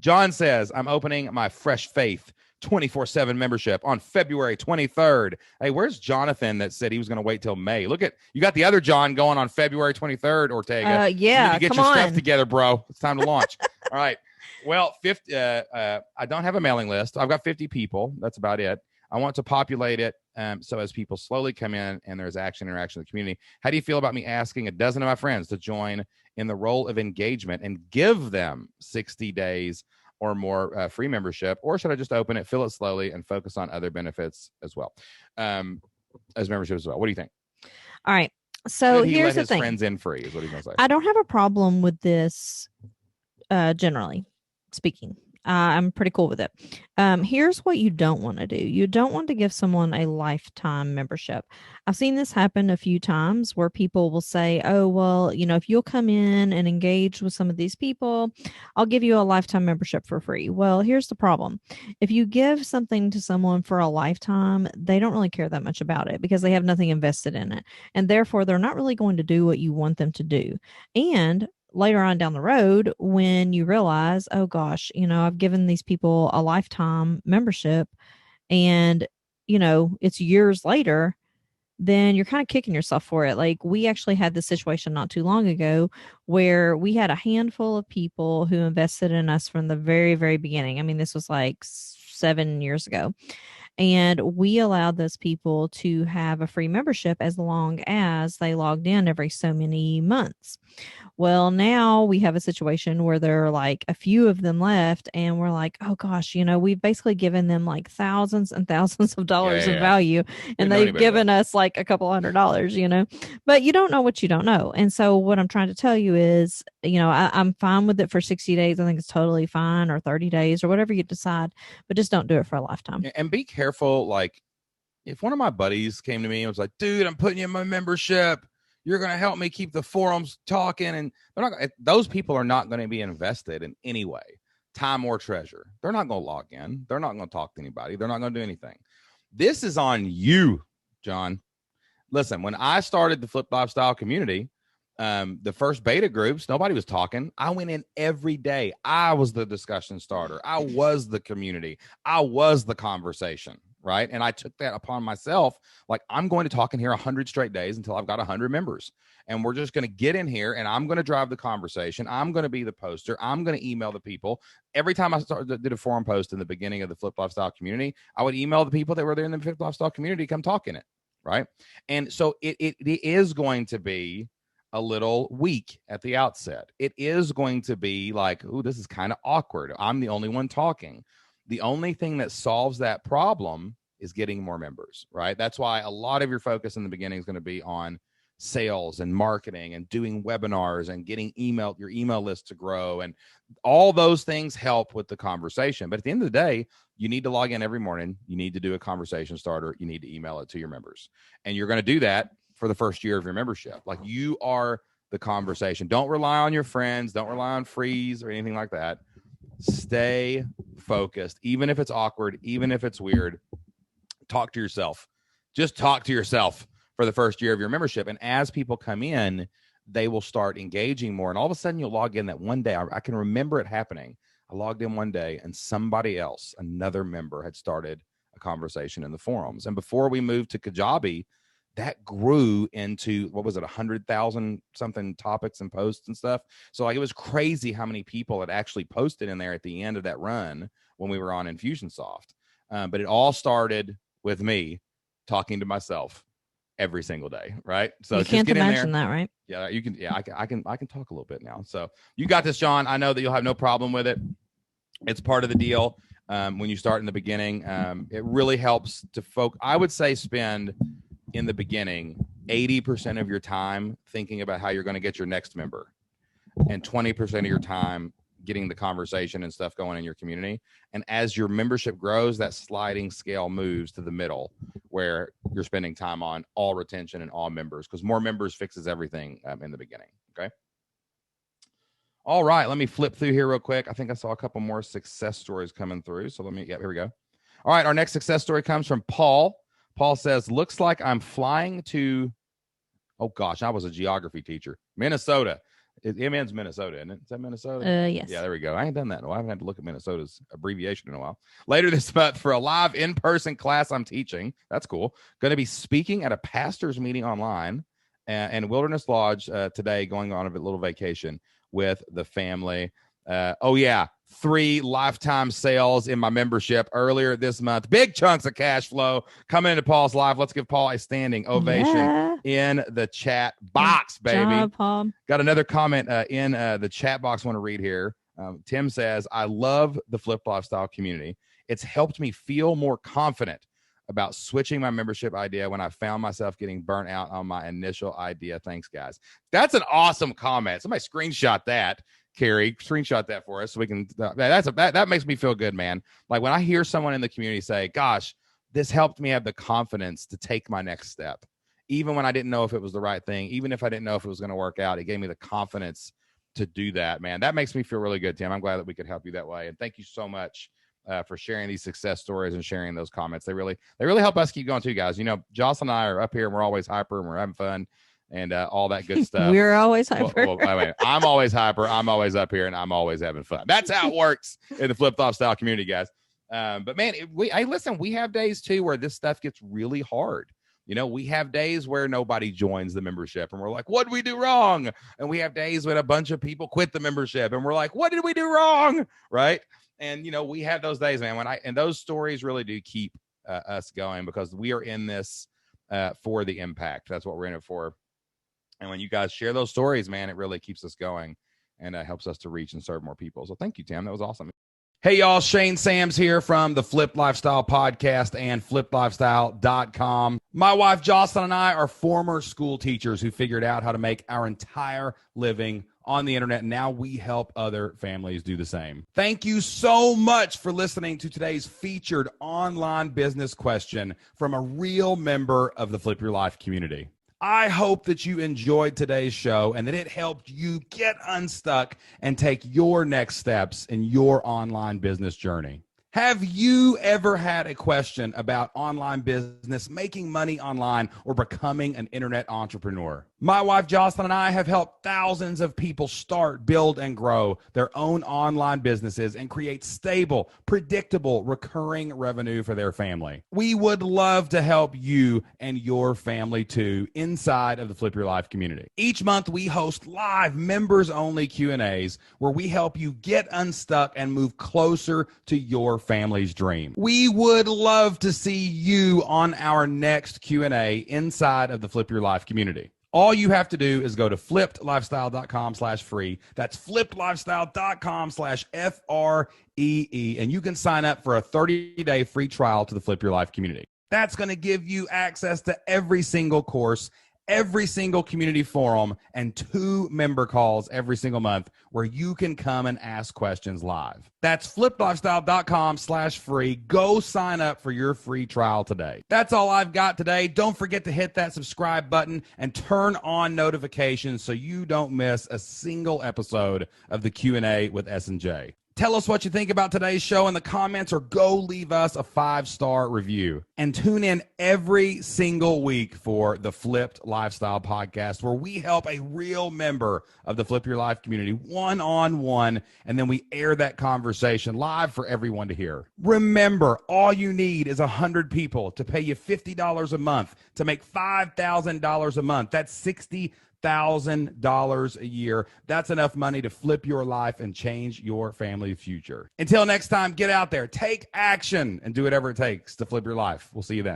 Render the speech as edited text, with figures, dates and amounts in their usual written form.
John says, I'm opening my Fresh Faith 24/7 membership on February 23rd. Hey, where's Jonathan that said he was going to wait till May? Look at, you got the other John going on February 23rd, Ortega. Yeah, you need to get come your on. stuff together, bro. It's time to launch. All right. Well, I don't have a mailing list. I've got 50 people. That's about it. I want to populate it so as people slowly come in and there's interaction in the community. How do you feel about me asking a dozen of my friends to join in the role of engagement and give them 60 days or more free membership? Or should I just open it, fill it slowly, and focus on other benefits as well, as membership as well? What do you think? All right. So here's the thing. Friends in free is what he's going to say. I don't have a problem with this, generally speaking. I'm pretty cool with it. Here's what you don't want to do. You don't want to give someone a lifetime membership. I've seen this happen a few times where people will say, oh, well, if you'll come in and engage with some of these people, I'll give you a lifetime membership for free. Well, here's the problem. If you give something to someone for a lifetime, they don't really care that much about it because they have nothing invested in it. And therefore, they're not really going to do what you want them to do. And later on down the road, when you realize, oh gosh, I've given these people a lifetime membership and, it's years later, then you're kind of kicking yourself for it. Like, we actually had this situation not too long ago where we had a handful of people who invested in us from the very, very beginning. I mean, this was like 7 years ago. And we allowed those people to have a free membership as long as they logged in every so many months. Well, now we have a situation where there are like a few of them left and we're like, oh gosh, we've basically given them like thousands and thousands of dollars in value and they've given us like a couple $100, but you don't know what you don't know. And so what I'm trying to tell you is, I'm fine with it for 60 days. I think it's totally fine, or 30 days or whatever you decide, but just don't do it for a lifetime. And be careful. Like, if one of my buddies came to me and was like, dude, I'm putting you in my membership, you're going to help me keep the forums talking. And those people are not going to be invested in any way, time or treasure. They're not going to log in. They're not going to talk to anybody. They're not going to do anything. This is on you, John. Listen, when I started the Flip Lifestyle community, the first beta groups, nobody was talking. I went in every day. I was the discussion starter. I was the community. I was the conversation. Right. And I took that upon myself. Like, I'm going to talk in here 100 straight days until I've got 100 members. And we're just going to get in here and I'm going to drive the conversation. I'm going to be the poster. I'm going to email the people. Every time I did a forum post in the beginning of the Flip Lifestyle community, I would email the people that were there in the Flip Lifestyle community, come talk in it. Right. And so it is going to be a little weak at the outset. It is going to be like, oh, this is kind of awkward. I'm the only one talking. The only thing that solves that problem is getting more members, right? That's why a lot of your focus in the beginning is going to be on sales and marketing and doing webinars and getting your email list to grow. And all those things help with the conversation. But at the end of the day, you need to log in every morning. You need to do a conversation starter. You need to email it to your members. And you're going to do that for the first year of your membership. Like, you are the conversation. Don't rely on your friends. Don't rely on freeze or anything like that. Stay focused, even if it's awkward, even if it's weird. Talk to yourself. Just talk to yourself for the first year of your membership. And as people come in, they will start engaging more. And all of a sudden you'll log in that one day. I can remember it happening. I logged in one day and somebody else, another member, had started a conversation in the forums. And before we moved to Kajabi, that grew into, 100,000 something topics and posts and stuff. So like, it was crazy how many people had actually posted in there at the end of that run when we were on Infusionsoft. But it all started with me talking to myself every single day. Right. So you can't imagine that, right? Yeah, you can. Yeah, I can talk a little bit now. So you got this, John. I know that you'll have no problem with it. It's part of the deal. When you start in the beginning, it really helps to I would say spend in the beginning 80% of your time thinking about how you're going to get your next member, and 20% of your time getting the conversation and stuff going in your community. And as your membership grows, that sliding scale moves to the middle, where you're spending time on all retention and all members, because more members fixes everything in the beginning. Okay. All right. Let me flip through here real quick. I think I saw a couple more success stories coming through. So here we go. All right. Our next success story comes from Paul. Paul says, looks like I'm flying to, oh gosh, I was a geography teacher, Minnesota. MN's Minnesota, isn't it? Is that Minnesota? Yes. Yeah, there we go. I ain't done that in a while. I haven't had to look at Minnesota's abbreviation in a while. Later this month for a live in-person class I'm teaching. That's cool. Going to be speaking at a pastor's meeting online and Wilderness Lodge today, going on a little vacation with the family. 3 lifetime sales in my membership earlier this month. Big chunks of cash flow coming into Paul's live. Let's give Paul a standing ovation in the chat box, baby. Good job, Paul. Got another comment in the chat box I want to read here. Tim says, I love the Flipped Lifestyle community. It's helped me feel more confident about switching my membership idea when I found myself getting burnt out on my initial idea. Thanks, guys. That's an awesome comment. Somebody screenshot that. Carrie, screenshot that for us so we can. That makes me feel good, man. Like when I hear someone in the community say, "Gosh, this helped me have the confidence to take my next step," even when I didn't know if it was the right thing, even if I didn't know if it was going to work out, it gave me the confidence to do that, man. That makes me feel really good, Tim. I'm glad that we could help you that way, and thank you so much for sharing these success stories and sharing those comments. They really help us keep going too, guys. You know, Jocelyn and I are up here, and we're always hyper, and we're having fun. And all that good stuff. We're always hyper. I'm always hyper. I'm always up here, and I'm always having fun. That's how it works in the Flipped Lifestyle community, guys. But man, we have days too where this stuff gets really hard. You know, we have days where nobody joins the membership, and we're like, "What did we do wrong?" And we have days when a bunch of people quit the membership, and we're like, "What did we do wrong?" Right? And you know, we have those days, man. And those stories really do keep us going because we are in this for the impact. That's what we're in it for. And when you guys share those stories, man, it really keeps us going and helps us to reach and serve more people. So thank you, Tim. That was awesome. Hey, y'all. Shane Sams here from the Flipped Lifestyle podcast and flippedlifestyle.com. My wife, Jocelyn, and I are former school teachers who figured out how to make our entire living on the internet. And now we help other families do the same. Thank you so much for listening to today's featured online business question from a real member of the Flip Your Life community. I hope that you enjoyed today's show and that it helped you get unstuck and take your next steps in your online business journey. Have you ever had a question about online business, making money online, or becoming an internet entrepreneur? My wife, Jocelyn, and I have helped thousands of people start, build, and grow their own online businesses and create stable, predictable, recurring revenue for their family. We would love to help you and your family too inside of the Flip Your Life community. Each month, we host live members-only Q&As where we help you get unstuck and move closer to your family's dream. We would love to see you on our next Q&A inside of the Flip Your Life community. All you have to do is go to flippedlifestyle.com/free. That's flippedlifestyle.com/FREE. And you can sign up for a 30-day free trial to the Flip Your Life community. That's going to give you access to every single course, every single community forum, and 2 member calls every single month where you can come and ask questions live. That's flippedlifestyle.com/free. Go sign up for your free trial today. That's all I've got today. Don't forget to hit that subscribe button and turn on notifications so you don't miss a single episode of the Q&A with S&J. Tell us what you think about today's show in the comments or go leave us a 5-star review. And tune in every single week for the Flipped Lifestyle podcast, where we help a real member of the Flip Your Life community one-on-one, and then we air that conversation live for everyone to hear. Remember, all you need is 100 people to pay you $50 a month to make $5,000 a month. That's $60,000 a year. That's enough money to flip your life and change your family future. Until next time, get out there, take action, and do whatever it takes to flip your life. We'll see you then.